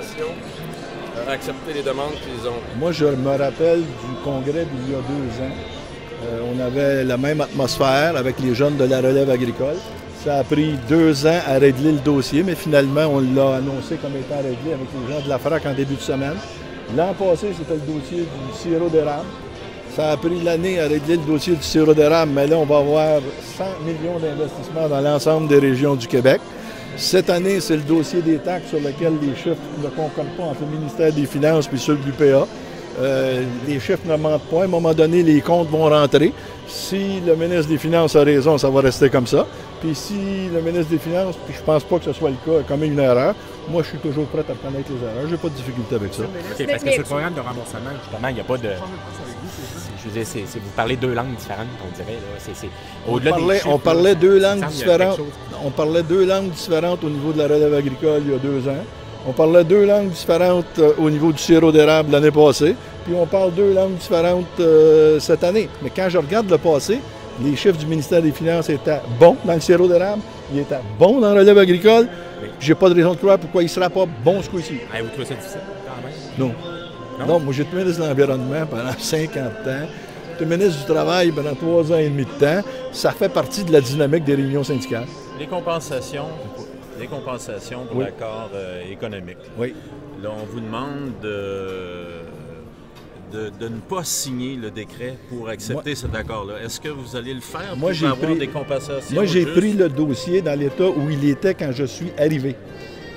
compensation a accepté les demandes qu'ils ont? Moi, je me rappelle du congrès d'il y a 2 ans. On avait la même atmosphère avec les jeunes de la relève agricole. Ça a pris 2 ans à régler le dossier, mais finalement, on l'a annoncé comme étant réglé avec les gens de la FRAC en début de semaine. L'an passé, c'était le dossier du sirop d'érable. Ça a pris l'année à régler le dossier du sirop d'érable, mais là, on va avoir 100 millions d'investissements dans l'ensemble des régions du Québec. Cette année, c'est le dossier des taxes sur lequel les chiffres ne concordent pas entre le ministère des Finances et ceux de l'UPA. Les chiffres ne mentent pas. À un moment donné, les comptes vont rentrer. Si le ministre des Finances a raison, ça va rester comme ça. Puis si le ministre des Finances, puis je pense pas que ce soit le cas, a commis une erreur, moi, je suis toujours prêt à reconnaître les erreurs. J'ai pas de difficulté avec ça. OK, parce que sur le programme de remboursement, justement, il n'y a pas de... Je veux dire, vous parlez 2 langues différentes, on dirait. On parlait 2 langues différentes. On parlait 2 langues différentes au niveau de la relève agricole il y a 2 ans. On parlait 2 langues différentes au niveau du sirop d'érable l'année passée. Puis on parle 2 langues différentes cette année. Mais quand je regarde le passé, les chiffres du ministère des Finances étaient bons dans le sirop d'érable, ils étaient bons dans la relève agricole. J'ai pas de raison de croire pourquoi il ne sera pas bon ce coup-ci. Vous trouvez ça difficile quand même? Non. Non, moi j'ai été ministre de l'Environnement pendant 50 ans. J'étais ministre du Travail pendant 3 ans et demi de temps. Ça fait partie de la dynamique des réunions syndicales. Les compensations pour oui. l'accord économique. Oui. Là, on vous demande de ne pas signer le décret pour accepter cet accord-là. Est-ce que vous allez le faire pour avoir des compensations? Moi, j'ai pris le dossier dans l'état où il était quand je suis arrivé.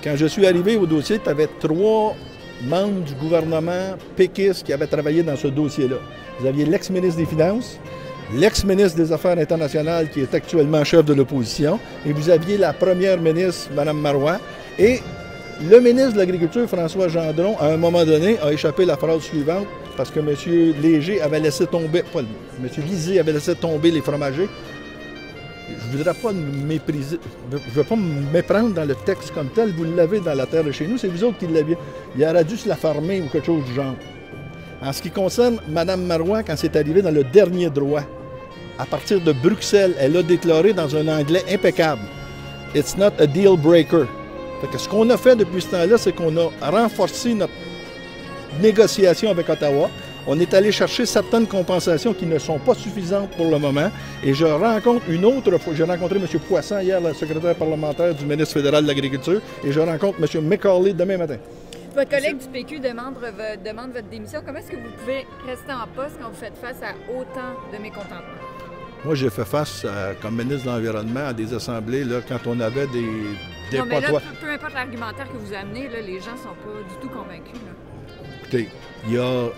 Quand je suis arrivé au dossier, tu avais 3 membres du gouvernement péquistes qui avaient travaillé dans ce dossier-là. Vous aviez l'ex-ministre des Finances, l'ex-ministre des Affaires internationales qui est actuellement chef de l'opposition, et vous aviez la première ministre, Mme Marois, et le ministre de l'Agriculture, François Gendron, à un moment donné, a échappé la phrase suivante parce que M. Léger avait laissé tomber, pas M. Lisée avait laissé tomber les fromagers. Je ne voudrais pas me mépriser, je ne veux pas me méprendre dans le texte comme tel. Vous l'avez dans la terre de chez nous, c'est vous autres qui l'aviez. Il aurait dû se la farmer ou quelque chose du genre. En ce qui concerne Mme Marois, quand c'est arrivé dans le dernier droit, à partir de Bruxelles, elle a déclaré dans un anglais impeccable « It's not a deal breaker ». Fait que ce qu'on a fait depuis ce temps-là, c'est qu'on a renforcé notre négociation avec Ottawa. On est allé chercher certaines compensations qui ne sont pas suffisantes pour le moment. Et je rencontre une autre fois, j'ai rencontré M. Poisson hier, le secrétaire parlementaire du ministre fédéral de l'Agriculture, et je rencontre M. McCauley demain matin. Votre collègue du PQ demande votre démission. Comment est-ce que vous pouvez rester en poste quand vous faites face à autant de mécontentement? Moi, j'ai fait face, comme ministre de l'Environnement, à des assemblées, là, quand on avait des non, mais là, peu importe l'argumentaire que vous amenez, là, les gens ne sont pas du tout convaincus. Là. Écoutez, il y a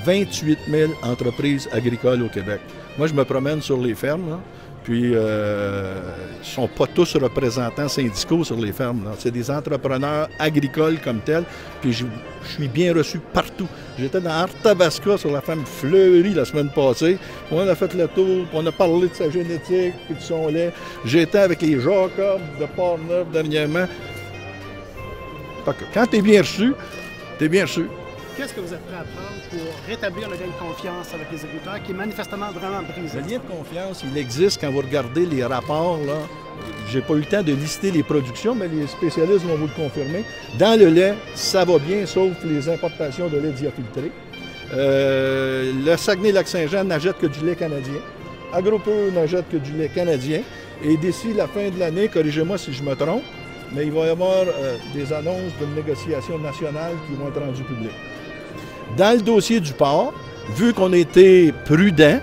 28 000 entreprises agricoles au Québec. Moi, je me promène sur les fermes, là, puis ils ne sont pas tous représentants syndicaux sur les fermes. C'est des entrepreneurs agricoles comme tels, puis je suis bien reçu partout. J'étais dans Arthabasca sur la ferme Fleury la semaine passée. On a fait le tour, on a parlé de sa génétique, puis de son lait. J'étais avec les Jacobs de Port-Neuf dernièrement. Quand tu es bien reçu, tu es bien reçu. Qu'est-ce que vous êtes prêt à prendre pour rétablir le lien de confiance avec les agriculteurs qui est manifestement vraiment brisé? Le lien de confiance, il existe quand vous regardez les rapports. Je n'ai pas eu le temps de lister les productions, mais les spécialistes vont vous le confirmer. Dans le lait, ça va bien, sauf les importations de lait diafiltré. Le Saguenay-Lac-Saint-Jean n'achète que du lait canadien. AgroPure n'achète que du lait canadien. Et d'ici la fin de l'année, corrigez-moi si je me trompe, mais il va y avoir des annonces de négociations nationales qui vont être rendues publiques. Dans le dossier du porc, vu qu'on a été prudent,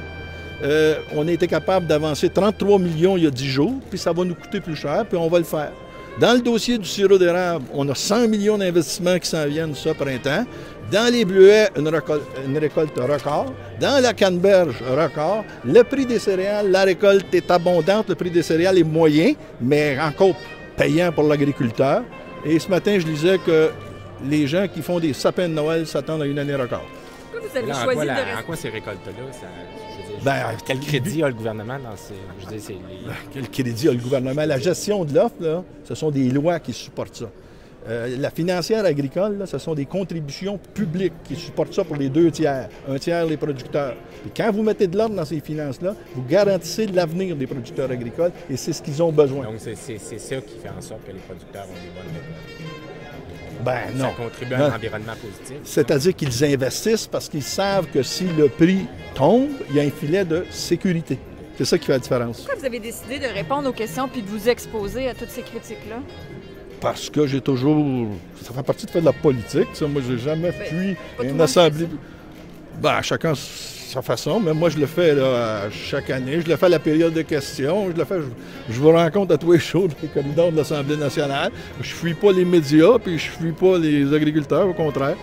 on a été capable d'avancer 33 millions il y a 10 jours, puis ça va nous coûter plus cher, puis on va le faire. Dans le dossier du sirop d'érable, on a 100 millions d'investissements qui s'en viennent ce printemps. Dans les bleuets, une récolte record. Dans la canneberge, record. Le prix des céréales, la récolte est abondante, le prix des céréales est moyen, mais encore payant pour l'agriculteur. Et ce matin, je lisais que les gens qui font des sapins de Noël s'attendent à une année record. Pourquoi vous avez choisi de rester? En quoi ces récoltes-là, quel crédit a le gouvernement dans ces... Quel crédit a le gouvernement? La gestion de l'offre, là, ce sont des lois qui supportent ça. La financière agricole, là, ce sont des contributions publiques qui supportent ça pour les 2 tiers. 1 tiers les producteurs. Et quand vous mettez de l'ordre dans ces finances-là, vous garantissez l'avenir des producteurs agricoles et c'est ce qu'ils ont besoin. Donc, c'est ça qui fait en sorte que les producteurs ont des bonnes récoltes. Ben non. Ça contribue à un environnement positif. C'est-à-dire qu'ils investissent parce qu'ils savent que si le prix tombe, il y a un filet de sécurité. C'est ça qui fait la différence. Pourquoi vous avez décidé de répondre aux questions puis de vous exposer à toutes ces critiques-là? Parce que j'ai toujours... Ça fait partie de faire de la politique, ça. Moi, j'ai jamais fui une assemblée... Ben, chacun sa façon, mais moi, je le fais là, chaque année. Je le fais à la période de questions. Je vous rencontre à tous les jours dans les corridors de l'Assemblée nationale. Je ne fuis pas les médias, puis je ne fuis pas les agriculteurs, au contraire.